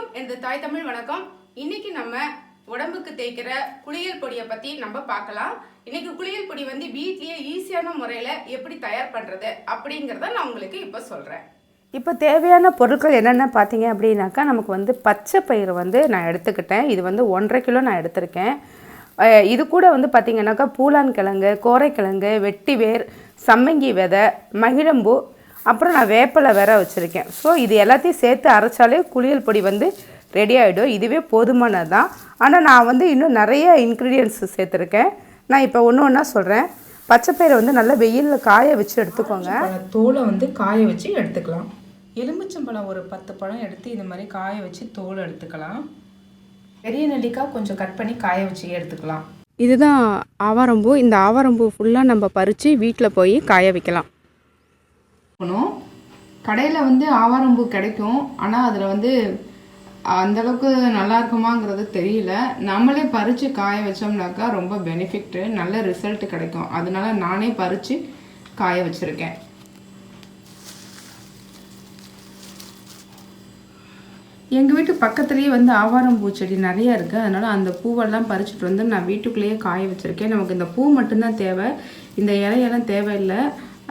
அனைவருக்கும் எனது தாய் தமிழ் வணக்கம். இன்னைக்கு நம்ம உடம்புக்கு தேய்க்கிற குளியல் பொடியை பத்தி நம்ம பார்க்கலாம். இன்னைக்கு குளியல் பொடி வந்து வீட்லயே ஈஸியான முறையில எப்படி தயார் பண்றது அப்படிங்கறத நான் உங்களுக்கு இப்ப சொல்றேன். இப்போ தேவையான பொருட்கள் என்னென்ன பார்த்தீங்க அப்படின்னாக்கா, நமக்கு வந்து பச்சை பயிறு வந்து நான் எடுத்துக்கிட்டேன். இது வந்து 1.5 கிலோ நான் எடுத்திருக்கேன். இது கூட வந்து பார்த்திங்கனாக்கா பூலான் கிழங்கு, கோரைக்கிழங்கு, வெட்டிவேர், சம்மங்கி விதை, மகிழம்பூ, அப்புறம் நான் வேப்பிலை வேற வச்சுருக்கேன். ஸோ இது எல்லாத்தையும் சேர்த்து அரைச்சாலே குளியல் பொடி வந்து ரெடி ஆகிடும். இதுவே போதுமானது தான். ஆனால் நான் வந்து இன்னும் நிறைய இன்க்ரீடியன்ட்ஸ் சேர்த்துருக்கேன். நான் இப்போ ஒன்று ஒன்றா சொல்கிறேன். பச்சைப்பயிரை வந்து நல்லா வெயிலில் காய வச்சு எடுத்துக்கோங்க. தோலை வந்து காய வச்சு எடுத்துக்கலாம். எலுமிச்சம்பழம் ஒரு 10 பழம் எடுத்து இந்த மாதிரி காய வச்சு தோல் எடுத்துக்கலாம். பெரிய நெல்லிக்காய் கொஞ்சம் கட் பண்ணி காய வச்சு எடுத்துக்கலாம். இதுதான் ஆவாரம்பூ. இந்த ஆவாரம்பூ ஃபுல்லாக நம்ம பறித்து வீட்டில் போய் காய வைக்கலாம். கடையில் வந்து ஆவாரம்பூ கிடைக்கும், ஆனால் அதில் வந்து அந்தளவுக்கு நல்லா இருக்குமாங்கிறது தெரியல. நம்மளே பறித்து காய வச்சோம்னாக்கா ரொம்ப பெனிஃபிட்டு, நல்ல ரிசல்ட் கிடைக்கும். அதனால நானே பறித்து காய வச்சுருக்கேன். எங்கள் வீட்டு பக்கத்துலேயே வந்து ஆவாரம்பூ செடி நிறையா இருக்குது. அதனால் அந்த பூவெல்லாம் பறிச்சுட்டு வந்து நான் வீட்டுக்குள்ளேயே காய வச்சுருக்கேன். நமக்கு இந்த பூ மட்டும்தான் தேவை, இந்த இலையெல்லாம் தேவையில்லை.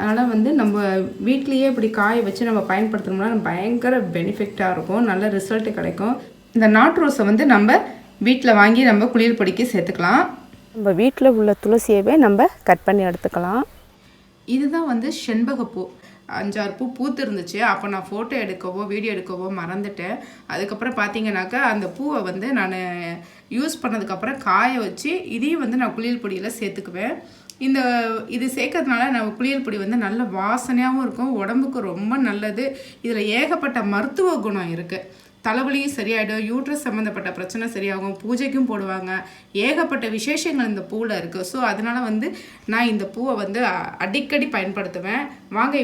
அதனால் வந்து நம்ம வீட்லேயே இப்படி காய வச்சு நம்ம பயன்படுத்தணும்னா பயங்கர பெனிஃபிட்டாக இருக்கும், நல்ல ரிசல்ட்டு கிடைக்கும். இந்த நாட்டு ரோஸை வந்து நம்ம வீட்டில் வாங்கி நம்ம குளியல் பொடிக்கு சேர்த்துக்கலாம். நம்ம வீட்டில் உள்ள துளசியவே நம்ம கட் பண்ணி எடுத்துக்கலாம். இதுதான் வந்து செண்பகப்பூ. 5-6 பூ பூத்து இருந்துச்சு. அப்போ நான் ஃபோட்டோ எடுக்கவோ வீடியோ எடுக்கவோ மறந்துட்டேன். அதுக்கப்புறம் பார்த்தீங்கன்னாக்கா அந்த பூவை வந்து நான் யூஸ் பண்ணதுக்கப்புறம் காய வச்சு இதையும் வந்து நான் குளியல் பொடியில் சேர்த்துக்குவேன். இது சேர்க்கறதுனால நம்ம குளியல் பொடி வந்து நல்ல வாசனையாகவும் இருக்கும், உடம்புக்கு ரொம்ப நல்லது. இதில் ஏகப்பட்ட மருத்துவ குணம் இருக்குது. தலைவலியும் சரியாயிடும், யூட்ரஸ் சம்மந்தப்பட்ட பிரச்சனை சரியாகும், பூஜைக்கும் போடுவாங்க. ஏகப்பட்ட விசேஷங்கள் இந்த பூவில் இருக்குது. ஸோ அதனால் வந்து நான் இந்த பூவை வந்து அடிக்கடி பயன்படுத்துவேன். வாங்க,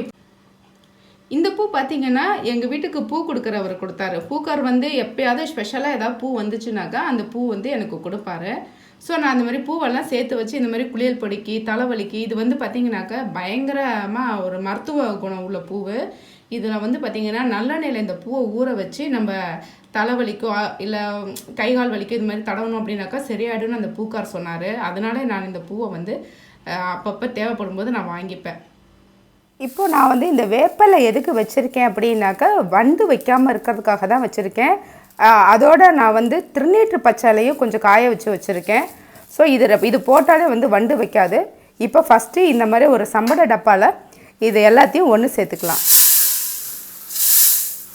இந்த பூ பார்த்தீங்கன்னா எங்கள் வீட்டுக்கு பூ கொடுக்குறவர் கொடுத்தாரு. பூக்கார் வந்து எப்பயாவது ஸ்பெஷலாக ஏதாவது பூ வந்துச்சுனாக்கா அந்த பூ வந்து எனக்கு கொடுப்பாரு. ஸோ நான் அந்த மாதிரி பூவெல்லாம் சேர்த்து வச்சு இந்த மாதிரி குளியல் பொடிக்கு, தலைவலிக்கு, இது வந்து பார்த்திங்கனாக்கா பயங்கரமாக ஒரு மருத்துவ குணம் உள்ள பூவு. இதில் வந்து பார்த்திங்கன்னா நல்லெண்ணெயில் இந்த பூவை ஊற வச்சு நம்ம தலைவலிக்கோ இல்லை கை கால் வலிக்கோ இது மாதிரி தடவணும் அப்படின்னாக்கா சரியாயிடும்னு அந்த பூக்கார் சொன்னார். அதனால நான் இந்த பூவை வந்து அப்பப்போ தேவைப்படும் போது நான் வாங்கிப்பேன். இப்போது நான் வந்து இந்த வேப்பிலை எதுக்கு வச்சுருக்கேன் அப்படின்னாக்கா, வண்டு வைக்காமல் இருக்கிறதுக்காக தான் வச்சுருக்கேன். அதோட நான் வந்து திருநீற்று பச்சாலையும் கொஞ்சம் காய வச்சு வச்சுருக்கேன். ஸோ இது போட்டாலே வந்து வண்டு வைக்காது. இப்போ ஃபஸ்ட்டு இந்த மாதிரி ஒரு சம்பட டப்பாவில் இது எல்லாத்தையும் ஒன்று சேர்த்துக்கலாம்.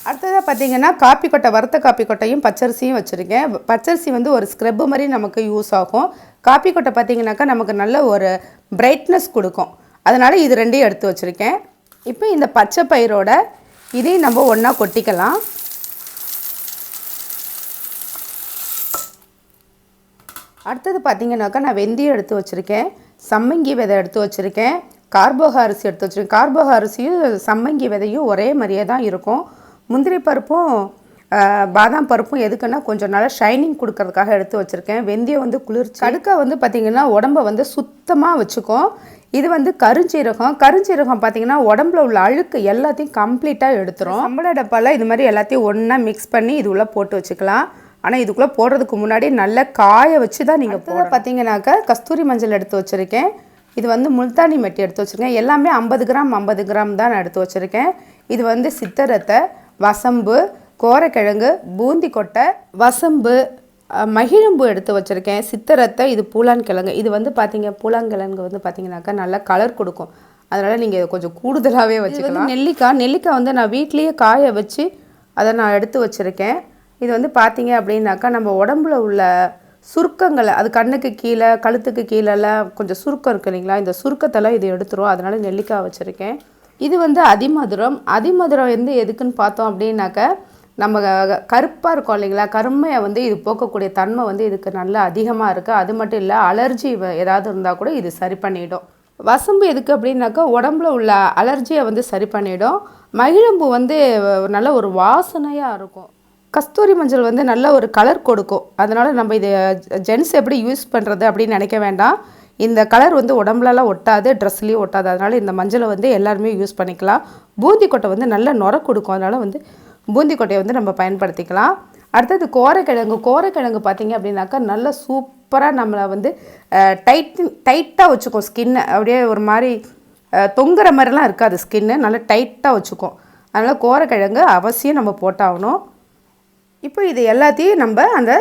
அடுத்ததாக பார்த்திங்கன்னா காப்பி கொட்டை, வறுத்த காப்பி கொட்டையும் பச்சரிசியும் வச்சுருக்கேன். பச்சரிசி வந்து ஒரு ஸ்க்ரப்பு மாதிரி நமக்கு யூஸ் ஆகும். காப்பி கொட்டை பார்த்திங்கனாக்கா நமக்கு நல்ல ஒரு பிரைட்னஸ் கொடுக்கும். அதனால் இது ரெண்டையும் எடுத்து வச்சுருக்கேன். இப்போ இந்த பச்சை பயிரோட இதையும் நம்ம ஒன்றா கொட்டிக்கலாம். அடுத்தது பார்த்திங்கனாக்கா நான் வெந்தயம் எடுத்து வச்சுருக்கேன், சம்மங்கி விதை எடுத்து வச்சுருக்கேன், கார்போக அரிசி எடுத்து வச்சுருக்கேன். கார்போக அரிசியும் சம்மங்கி விதையும் ஒரே மாதிரியே தான் இருக்கும். முந்திரி பருப்பும் பாதாம் பருப்பும் எதுக்குன்னா கொஞ்சம் நல்லா ஷைனிங் கொடுக்கறதுக்காக எடுத்து வச்சுருக்கேன். வெந்தயம் வந்து குளிர்ச்சி. கடுக்கா வந்து பார்த்திங்கன்னா உடம்பை வந்து சுத்தமாக வச்சுக்கும். இது வந்து கருஞ்சீரகம். கருஞ்சீரகம் பார்த்திங்கன்னா உடம்புல உள்ள அழுக்கு எல்லாத்தையும் கம்ப்ளீட்டாக எடுத்துரும். சம்பள டப்பாவில் இது மாதிரி எல்லாத்தையும் ஒன்றா மிக்ஸ் பண்ணி இது உள்ளே போட்டு வச்சுக்கலாம். ஆனால் இதுக்குள்ளே போடுறதுக்கு முன்னாடி நல்லா காய வச்சு தான் நீங்கள் போட. பார்த்திங்கனாக்கா கஸ்தூரி மஞ்சள் எடுத்து வச்சுருக்கேன். இது வந்து முல்தானி மெட்டி எடுத்து வச்சுருக்கேன். எல்லாமே 50 கிராம் தான் நான் எடுத்து வச்சுருக்கேன். இது வந்து சித்தரத்தை, வசம்பு, கோரைக்கிழங்கு, பூந்தி கொட்டை, வசம்பு, மகிழம்பு எடுத்து வச்சுருக்கேன். சித்தரத்தை, இது பூலான் கிழங்கு. இது வந்து பார்த்திங்க பூலான் கிழங்கு வந்து பார்த்திங்கனாக்கா நல்லா கலர் கொடுக்கும். அதனால் நீங்கள் கொஞ்சம் கூடுதலாகவே வச்சுக்கலாம். நெல்லிக்காய் வந்து நான் வீட்லேயே காய வச்சு அதை நான் எடுத்து வச்சுருக்கேன். இது வந்து பார்த்திங்க அப்படின்னாக்கா நம்ம உடம்புல உள்ள சுருக்கங்களை, அது கண்ணுக்கு கீழே கழுத்துக்கு கீழெல்லாம் கொஞ்சம் சுருக்கம் இருக்குது இல்லைங்களா, இந்த சுருக்கத்தெல்லாம் இது எடுத்துரும். அதனால் நெல்லிக்காய் வச்சுருக்கேன். இது வந்து அதிமதுரம். அதிமதுரம் வந்து எதுக்குன்னு பார்த்தோம் அப்படின்னாக்கா, நம்ம கருப்பாக இருக்கோம் இல்லைங்களா, கருமையை வந்து இது போக்கக்கூடிய தன்மை வந்து இதுக்கு நல்லா அதிகமாக இருக்குது. அது மட்டும் இல்லை, அலர்ஜி ஏதாவது இருந்தால் கூட இது சரி பண்ணிடும். வசம்பு எதுக்கு அப்படின்னாக்கா உடம்புல உள்ள அலர்ஜியை வந்து சரி பண்ணிடும். மகிழம்பு வந்து நல்ல ஒரு வாசனையாக இருக்கும். கஸ்தூரி மஞ்சள் வந்து நல்ல ஒரு கலர் கொடுக்கும். அதனால் நம்ம இது ஜென்ஸ் எப்படி யூஸ் பண்ணுறது அப்படின்னு நினைக்க வேண்டாம். இந்த கலர் வந்து உடம்புலலாம் ஒட்டாது, ட்ரெஸ்லேயும் ஒட்டாது. அதனால் இந்த மஞ்சளை வந்து எல்லாருமே யூஸ் பண்ணிக்கலாம். பூந்தி கொட்டை வந்து நல்ல நுர கொடுக்கும். அதனால் வந்து பூந்தி கொட்டையை வந்து நம்ம பயன்படுத்திக்கலாம். அடுத்தது கோரைக்கிழங்கு பார்த்தீங்க அப்படின்னாக்கா நல்லா சூப்பராக நம்மளை வந்து டைட்டாக வச்சுக்கும் ஸ்கின்னை. அப்படியே ஒரு மாதிரி தொங்குற மாதிரிலாம் இருக்காது, ஸ்கின்னு நல்லா டைட்டாக வச்சுக்கும். அதனால் கோரைக்கிழங்கு அவசியம் நம்ம போட்டாகணும். இப்போ இது எல்லாத்தையும் நம்ம அந்த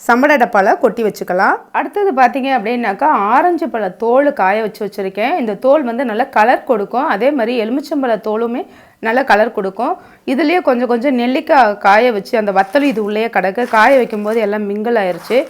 சம்பட டப்பாவில் கொட்டி வச்சுக்கலாம். அடுத்தது பார்த்தீங்க அப்படின்னாக்கா ஆரஞ்சு பழ தோல் காய வச்சுருக்கேன். இந்த தோல் வந்து நல்லா கலர் கொடுக்கும். அதே மாதிரி எலுமிச்சம்பழ தோலுமே நல்லா கலர் கொடுக்கும். இதுலேயே கொஞ்சம் நெல்லிக்காய் காய வச்சு அந்த வத்தல் இது உள்ளேயே கிடக்கு. காய வைக்கும்போது எல்லாம் மிங்கிள் ஆயிடுச்சு.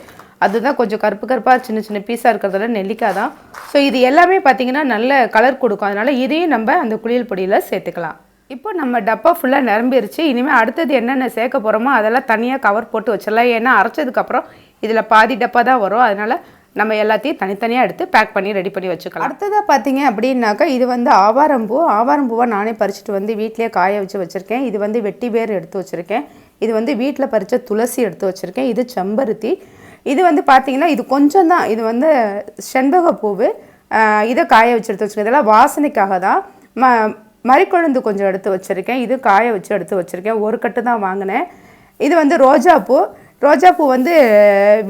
அதுதான் கொஞ்சம் கருப்பாக சின்ன பீஸாக இருக்கிறதுல நெல்லிக்காய் தான். ஸோ இது எல்லாமே பார்த்திங்கன்னா நல்ல கலர் கொடுக்கும். அதனால் இதையும் நம்ம அந்த குளியல் பொடியில் சேர்த்துக்கலாம். இப்போ நம்ம டப்பா ஃபுல்லாக நிரம்பிருச்சு. இனிமேல் அடுத்தது என்னென்ன சேர்க்க போகிறோமோ அதெல்லாம் தனியாக கவர் போட்டு வச்சிடலாம். ஏன்னா அரைச்சதுக்கப்புறம் இதில் பாதி டப்பா தான் வரும். அதனால் நம்ம எல்லாத்தையும் தனித்தனியாக எடுத்து பேக் பண்ணி ரெடி பண்ணி வச்சுக்கலாம். அடுத்ததாக பார்த்தீங்க அப்படின்னாக்கா இது வந்து ஆவாரம்பூவை நானே பறிச்சுட்டு வந்து வீட்டிலேயே காய வச்சுருக்கேன். இது வந்து வெட்டி வேர் எடுத்து வச்சுருக்கேன். இது வந்து வீட்டில் பறித்த துளசி எடுத்து வச்சுருக்கேன். இது செம்பருத்தி. இது வந்து பார்த்திங்கன்னா இது கொஞ்சம் தான். இது வந்து செண்பகப்பூவு. இதை காய வச்சு எடுத்து வச்சுருக்கேன். இதெல்லாம் வாசனைக்காக தான். மறிக்கொழுந்து கொஞ்சம் எடுத்து வச்சுருக்கேன். இது காய வச்சு எடுத்து வச்சுருக்கேன். ஒரு கட்டு தான் வாங்கினேன். இது வந்து ரோஜாப்பூ வந்து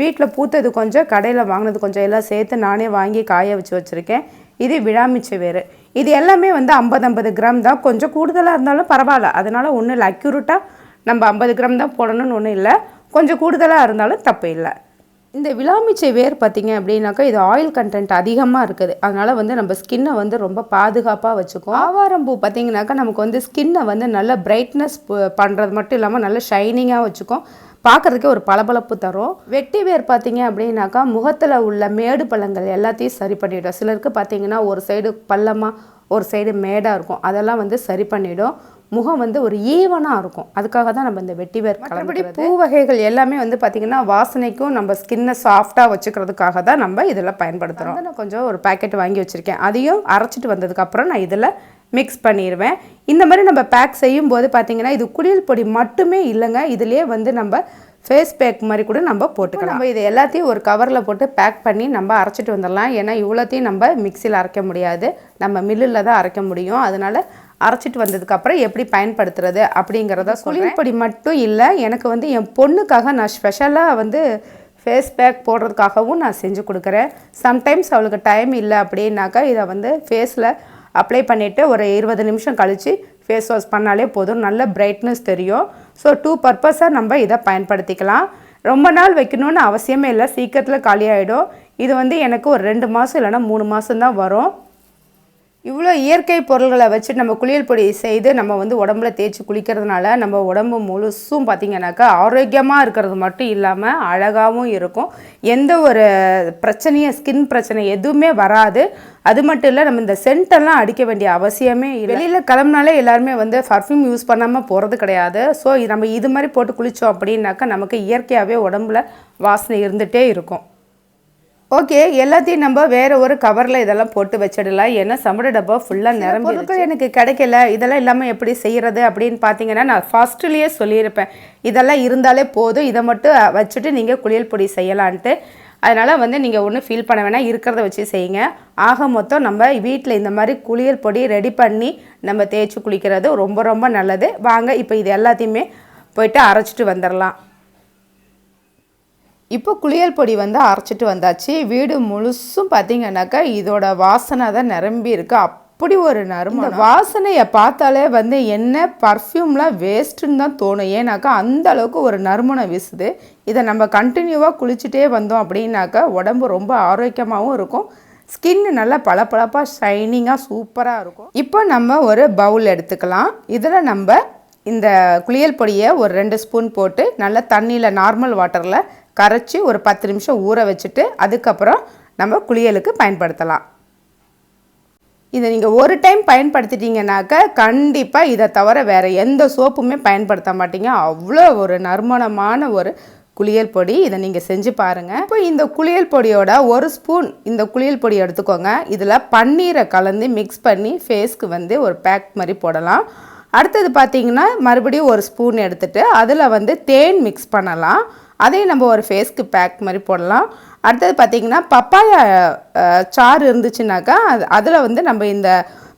வீட்டில் பூத்தது கொஞ்சம், கடையில் வாங்கினது கொஞ்சம், எல்லாம் சேர்த்து நானே வாங்கி காய வச்சுருக்கேன். இது விழாமிச்சை வேறு. இது எல்லாமே வந்து 50 கிராம் தான். கொஞ்சம் கூடுதலாக இருந்தாலும் பரவாயில்ல. அதனால் ஒன்றும் இல்லை, அக்யூரேட்டாக நம்ம 50 கிராம் தான் போடணும்னு ஒன்றும் இல்லை. கொஞ்சம் கூடுதலாக இருந்தாலும் தப்பு இல்லை. இந்த விழாமிச்சை வேர் பார்த்திங்க அப்படின்னாக்கா இது ஆயில் கண்டென்ட் அதிகமாக இருக்குது. அதனால் வந்து நம்ம ஸ்கின்னை வந்து ரொம்ப பாதுகாப்பாக வச்சுக்கும். ஆவாரம்பூ பார்த்திங்கனாக்கா நமக்கு வந்து ஸ்கின்னை வந்து நல்ல பிரைட்னஸ் பண்ணுறது மட்டும் இல்லாமல் நல்ல ஷைனிங்காக வச்சுக்கும். பார்க்குறதுக்கே ஒரு பளபளப்பு தரும். வெட்டி வேர் பார்த்திங்க அப்படின்னாக்கா முகத்தில் உள்ள மேடு பள்ளங்கள் எல்லாத்தையும் சரி பண்ணிவிடும். சிலருக்கு பார்த்திங்கன்னா ஒரு சைடு பள்ளமாக ஒரு சைடு மேடாக இருக்கும். அதெல்லாம் வந்து சரி பண்ணிவிடும். முகம் வந்து ஒரு ஈவனாக இருக்கும். அதுக்காக தான் நம்ம இந்த வெட்டி வேர். மற்றபடி பூ வகைகள் எல்லாமே வந்து பார்த்திங்கன்னா வாசனைக்கும் நம்ம ஸ்கின்னை சாஃப்டாக வச்சுக்கிறதுக்காக தான் நம்ம இதில் பயன்படுத்துகிறோம். நான் கொஞ்சம் ஒரு பேக்கெட் வாங்கி வச்சுருக்கேன். அதையும் அரைச்சிட்டு வந்ததுக்கப்புறம் நான் இதில் மிக்ஸ் பண்ணிடுவேன். இந்த மாதிரி நம்ம பேக் செய்யும்போது பார்த்திங்கன்னா இது குளியல் பொடி மட்டுமே இல்லைங்க. இதுலேயே வந்து நம்ம ஃபேஸ் பேக் மாதிரி கூட நம்ம போட்டுக்கலாம். நம்ம இது எல்லாத்தையும் ஒரு கவரில் போட்டு பேக் பண்ணி நம்ம அரைச்சிட்டு வந்துடலாம். ஏன்னா இவ்வளோத்தையும் நம்ம மிக்சியில் அரைக்க முடியாது, நம்ம மில்லில் தான் அரைக்க முடியும். அதனால் அரைச்சிட்டு வந்ததுக்கப்புறம் எப்படி பயன்படுத்துறது அப்படிங்கிறத குளியல் பொடி மட்டும் இல்லை, எனக்கு வந்து என் பொண்ணுக்காக நான் ஸ்பெஷலாக வந்து ஃபேஸ் பேக் போடுறதுக்காகவும் நான் செஞ்சு கொடுக்குறேன். சம்டைம்ஸ் அவளுக்கு டைம் இல்லை அப்படின்னாக்கா இதை வந்து ஃபேஸில் அப்ளை பண்ணிவிட்டு ஒரு 20 நிமிஷம் கழித்து ஃபேஸ் வாஷ் பண்ணாலே போதும், நல்ல பிரைட்னஸ் தெரியும். ஸோ 2 பர்பஸாக நம்ம இதை பயன்படுத்திக்கலாம். ரொம்ப நாள் வைக்கணும்னு அவசியமே இல்லை, சீக்கிரத்தில் காலியாகிடும். இது வந்து எனக்கு ஒரு 2 மாதம் இல்லைனா 3 மாதம் தான் வரும். இவ்வளோ இயற்கை பொருள்களை வச்சு நம்ம குளியல் பொடி செய்து நம்ம வந்து உடம்புல தேய்ச்சி குளிக்கிறதுனால நம்ம உடம்பு முழுசும் பார்த்திங்கனாக்கா ஆரோக்கியமாக இருக்கிறது மட்டும் இல்லாமல் அழகாகவும் இருக்கும். எந்த ஒரு பிரச்சனையும் ஸ்கின் பிரச்சனை எதுவுமே வராது. அது மட்டும் இல்லை, நம்ம இந்த சென்டெல்லாம் அடிக்க வேண்டிய அவசியமே இல்லை. வெளியில் கிளம்புனாலே எல்லாருமே வந்து பர்ஃப்யூம் யூஸ் பண்ணாமல் போகிறது கிடையாது. ஸோ நம்ம இது மாதிரி போட்டு குளித்தோம் அப்படின்னாக்கா நமக்கு இயற்கையாகவே உடம்புல வாசனை இருந்துகிட்டே இருக்கும். ஓகே, எல்லாத்தையும் நம்ம வேறு ஒரு கவரில் இதெல்லாம் போட்டு வச்சிடலாம். ஏன்னா சம்பட டப்பா ஃபுல்லாக நிரம்பி பொருட்கள் எனக்கு கிடைக்கல. இதெல்லாம் இல்லாமல் எப்படி செய்கிறது அப்படின்னு பார்த்தீங்கன்னா நான் ஃபஸ்ட்டுலேயே சொல்லியிருப்பேன், இதெல்லாம் இருந்தாலே போதும், இதை மட்டும் வச்சுட்டு நீங்கள் குளியல் பொடி செய்யலான்ட்டு. அதனால் வந்து நீங்கள் ஒன்றும் ஃபீல் பண்ண வேணாம், இருக்கிறத வச்சு செய்யுங்க. ஆக மொத்தம் நம்ம வீட்டில் இந்த மாதிரி குளியல் பொடி ரெடி பண்ணி நம்ம தேய்ச்சி குளிக்கிறது ரொம்ப ரொம்ப நல்லது. வாங்க இப்போ இது எல்லாத்தையுமே போயிட்டு அரைச்சிட்டு வந்துடலாம். இப்போ குளியல் பொடி வந்து அரைச்சிட்டு வந்தாச்சு. வீடு முழுசும் பார்த்திங்கனாக்கா இதோட வாசனை தான் நிரம்பி இருக்குது. அப்படி ஒரு நறுமணம். இந்த வாசனையை பார்த்தாலே வந்து என்ன பர்ஃப்யூம்லாம் வேஸ்ட்டுன்னு தான் தோணும். ஏன்னாக்கா அந்த அளவுக்கு ஒரு நறுமணம் வீசுது. இதை நம்ம கண்டினியூவாக குளிச்சுட்டே வந்தோம் அப்படின்னாக்கா உடம்பு ரொம்ப ஆரோக்கியமாகவும் இருக்கும். ஸ்கின்னு நல்லா பளபளப்பாக ஷைனிங்காக சூப்பராக இருக்கும். இப்போ நம்ம ஒரு பவுல் எடுத்துக்கலாம். இதில் நம்ம இந்த குளியல் பொடியை ஒரு 2 ஸ்பூன் போட்டு நல்லா தண்ணியில் நார்மல் வாட்டரில் கரைச்சி ஒரு 10 நிமிஷம் ஊற வச்சுட்டு அதுக்கப்புறம் நம்ம குளியலுக்கு பயன்படுத்தலாம். இதை நீங்கள் ஒரு டைம் பயன்படுத்திட்டீங்கன்னாக்கா கண்டிப்பாக இதை தவிர வேறு எந்த சோப்புமே பயன்படுத்த மாட்டீங்க. அவ்வளோ ஒரு நறுமணமான ஒரு குளியல் பொடி. இதை நீங்கள் செஞ்சு பாருங்கள். இப்போ இந்த குளியல் பொடியோட 1 ஸ்பூன் இந்த குளியல் பொடி எடுத்துக்கோங்க. இதில் பன்னீரை கலந்து மிக்ஸ் பண்ணி ஃபேஸ்க்கு வந்து ஒரு பேக் மாதிரி போடலாம். அடுத்தது பார்த்திங்கன்னா மறுபடியும் 1 ஸ்பூன் எடுத்துகிட்டு அதில் வந்து தேன் மிக்ஸ் பண்ணலாம். அதையும் நம்ம ஒரு ஃபேஸ்க்கு பேக் மாதிரி போடலாம். அடுத்தது பார்த்திங்கன்னா பப்பாயா சாறு இருந்துச்சுனாக்கா அதில் வந்து நம்ம இந்த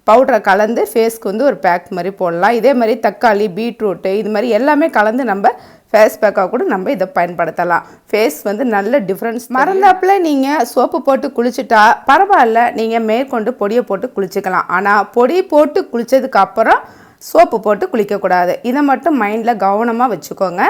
பவுடரை கலந்து ஃபேஸ்க்கு வந்து ஒரு பேக் மாதிரி போடலாம். இதே மாதிரி தக்காளி, பீட்ரூட்டு இது மாதிரி எல்லாமே கலந்து நம்ம ஃபேஸ் பேக்காக கூட நம்ம இதை பயன்படுத்தலாம். ஃபேஸ் வந்து நல்ல டிஃப்ரென்ஸ். மறந்தாப்புல நீங்கள் சோப்பு போட்டு குளிச்சுட்டா பரவாயில்ல, நீங்கள் மேற்கொண்டு பொடியை போட்டு குளிச்சுக்கலாம். ஆனால் பொடி போட்டு குளித்ததுக்கு அப்புறம் சோப்பு போட்டு குளிக்கக்கூடாது. இதை மட்டும் மைண்டில் கவனமாக வச்சுக்கோங்க.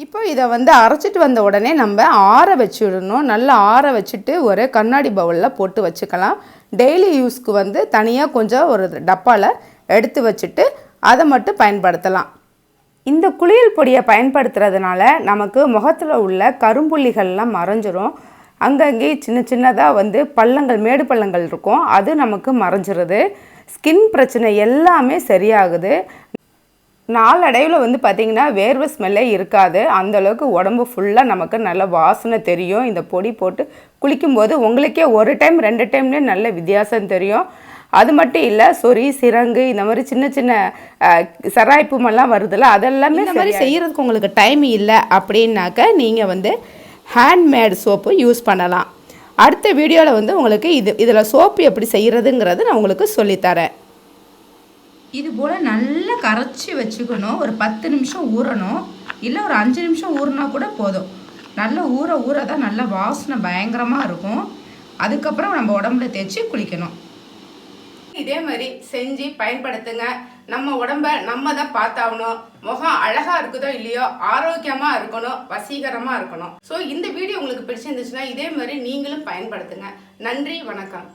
இப்போ இதை வந்து அரைச்சிட்டு வந்த உடனே நம்ம ஆற வச்சுடணும். நல்லா ஆற வச்சுட்டு ஒரு கண்ணாடி பவுலில் போட்டு வச்சுக்கலாம். டெய்லி யூஸ்க்கு வந்து தனியாக கொஞ்சம் ஒரு டப்பாவில் எடுத்து வச்சுட்டு அதை மட்டும் பயன்படுத்தலாம். இந்த குளியல் பொடியை பயன்படுத்துறதுனால நமக்கு முகத்தில் உள்ள கரும்புள்ளிகள்லாம் மறைஞ்சிரும். அங்கங்கே சின்ன சின்னதாக வந்து பள்ளங்கள், மேடு பள்ளங்கள் இருக்கும், அது நமக்கு மறைஞ்சிருது. ஸ்கின் பிரச்சனை எல்லாமே சரியாகுது. நாளடைவில் வந்து பார்த்திங்கன்னா வேர்வை ஸ்மெல்லே இருக்காது. அந்தளவுக்கு உடம்பு ஃபுல்லாக நமக்கு நல்ல வாசனை தெரியும். இந்த பொடி போட்டு குளிக்கும்போது உங்களுக்கே ஒரு டைம் 2 டைம்லேயே நல்ல வித்தியாசம் தெரியும். அது மட்டும் இல்லை, சொறி, சிரங்கு, இந்த மாதிரி சின்ன சின்ன சராய்ப்புமெல்லாம் வருதுல்ல, அதெல்லாமே இந்த மாதிரி செய்கிறதுக்கு உங்களுக்கு டைம் இல்லை அப்படின்னாக்க நீங்கள் வந்து ஹேண்ட்மேட் சோப்பு யூஸ் பண்ணலாம். அடுத்த வீடியோவில் வந்து உங்களுக்கு இதில் சோப்பு எப்படி செய்கிறதுங்கிறது நான் உங்களுக்கு சொல்லித்தரேன். இது போல் நல்லா கரைச்சி வச்சுக்கணும். ஒரு 10 நிமிஷம் ஊறணும், இல்லை ஒரு 5 நிமிஷம் ஊறினா கூட போதும். நல்லா ஊற தான் நல்ல வாசனை பயங்கரமாக இருக்கும். அதுக்கப்புறம் நம்ம உடம்புல தேய்ச்சி குளிக்கணும். இதே மாதிரி செஞ்சு பயன்படுத்துங்க. நம்ம உடம்ப நம்ம தான் பார்த்தாகணும். முகம் அழகா இருக்குதோ இல்லையோ, ஆரோக்கியமா இருக்கணும், வசீகரமா இருக்கணும். ஸோ இந்த வீடியோ உங்களுக்கு பிடிச்சிருந்துச்சுன்னா இதே மாதிரி நீங்களும் பயன்படுத்துங்க. நன்றி, வணக்கம்.